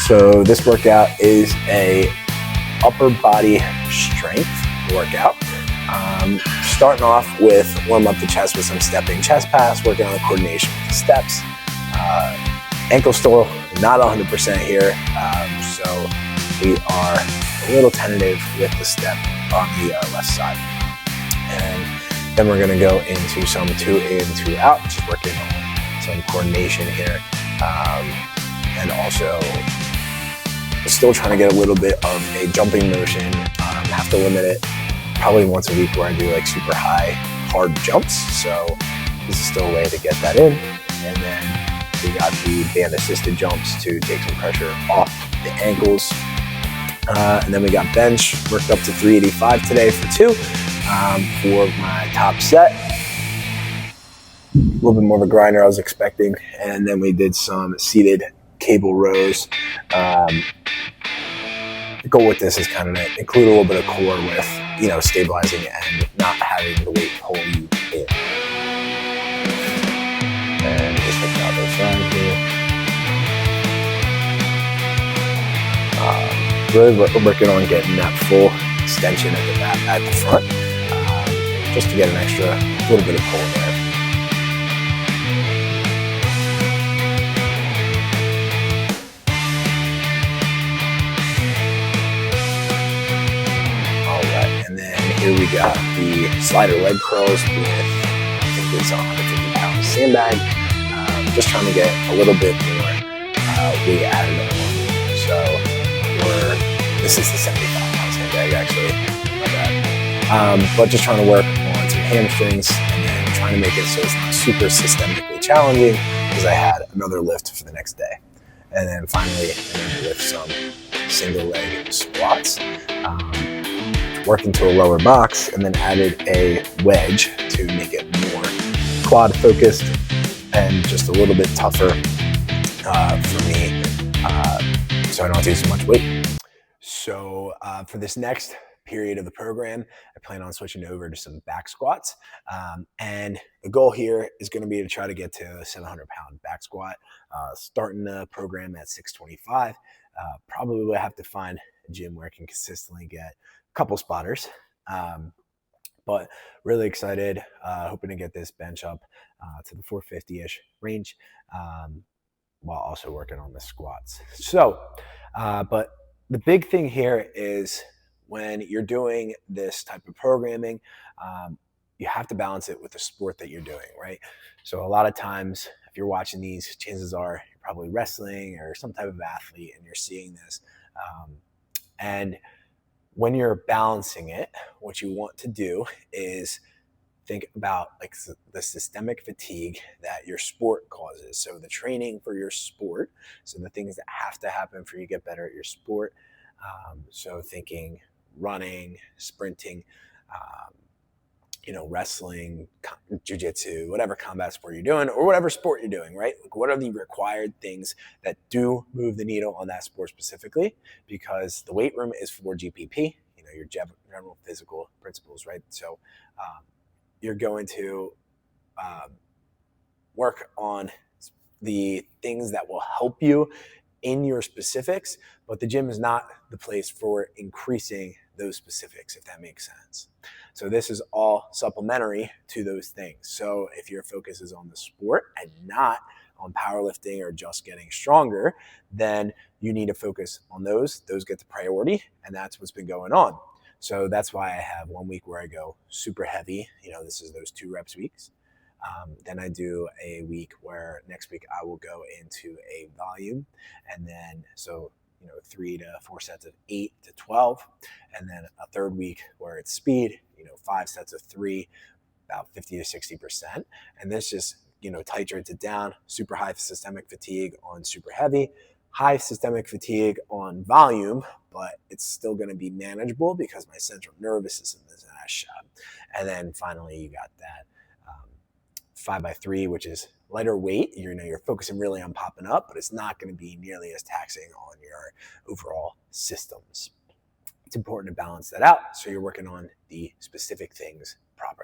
So this workout is a upper body strength workout. Starting off with warm up the chest with some stepping chest pass, working on the coordination with the steps. Ankle still not 100% here, so we are a little tentative with the step on the left side. And then we're going to go into some 2 in, 2 out, just working on some coordination here. And also still trying to get a little bit of a jumping motion. Have to limit it probably once a week where I do like super high, hard jumps. So this is still a way to get that in. And then we got the band assisted jumps to take some pressure off the ankles. And then we got bench, worked up to 385 today for 2 for my top set. A little bit more of a grinder I was expecting. And then we did some seated cable rows. The goal with this is kind of to include a little bit of core with, stabilizing and not having the weight pull you in. And just take the other side here. Really working on getting that full extension of the back at the front, just to get an extra little bit of pull there. Here we got the slider leg curls with, I think it's 150 pound sandbag. Just trying to get a little bit more weight added on. So this is the 75 pound sandbag actually, not bad. But just trying to work on some hamstrings and then trying to make it so it's not super systemically challenging because I had another lift for the next day. And then finally, with some single leg squats. Worked into a lower box and then added a wedge to make it more quad focused and just a little bit tougher for me, so I don't have to use as much weight. So for this next period of the program, I plan on switching over to some back squats. And the goal here is going to be to try to get to a 700-pound back squat, starting the program at 625. Probably will have to find a gym where I can consistently get couple spotters, but really excited, hoping to get this bench up to the 450-ish range, while also working on the squats. So, but the big thing here is when you're doing this type of programming, you have to balance it with the sport that you're doing, right? So a lot of times, if you're watching these, chances are you're probably wrestling or some type of athlete and you're seeing this, and when you're balancing it, what you want to do is think about like the systemic fatigue that your sport causes. So the training for your sport, so the things that have to happen for you to get better at your sport. So thinking running, sprinting, wrestling, jiu-jitsu, whatever combat sport you're doing or whatever sport you're doing, right? Like what are the required things that do move the needle on that sport specifically? Because the weight room is for GPP, your general physical principles, right? So you're going to work on the things that will help you in your specifics, but the gym is not the place for increasing those specifics, if that makes sense. So this is all supplementary to those things. So if your focus is on the sport and not on powerlifting or just getting stronger, then you need to focus on those. Those get the priority, and that's what's been going on. So that's why I have 1 week where I go super heavy. This is those 2 reps weeks. Then I do a week where next week I will go into a volume, and then 3 to 4 sets of 8 to 12, and then a third week where it's speed, 5 sets of 3, about 50 to 60%. And this just, titrates it down, super high systemic fatigue on super heavy, high systemic fatigue on volume, but it's still going to be manageable because my central nervous system is in that shot. And then finally, you got that 5x3, which is lighter weight. You're focusing really on popping up, but it's not going to be nearly as taxing on your overall systems. It's important to balance that out so you're working on the specific things properly.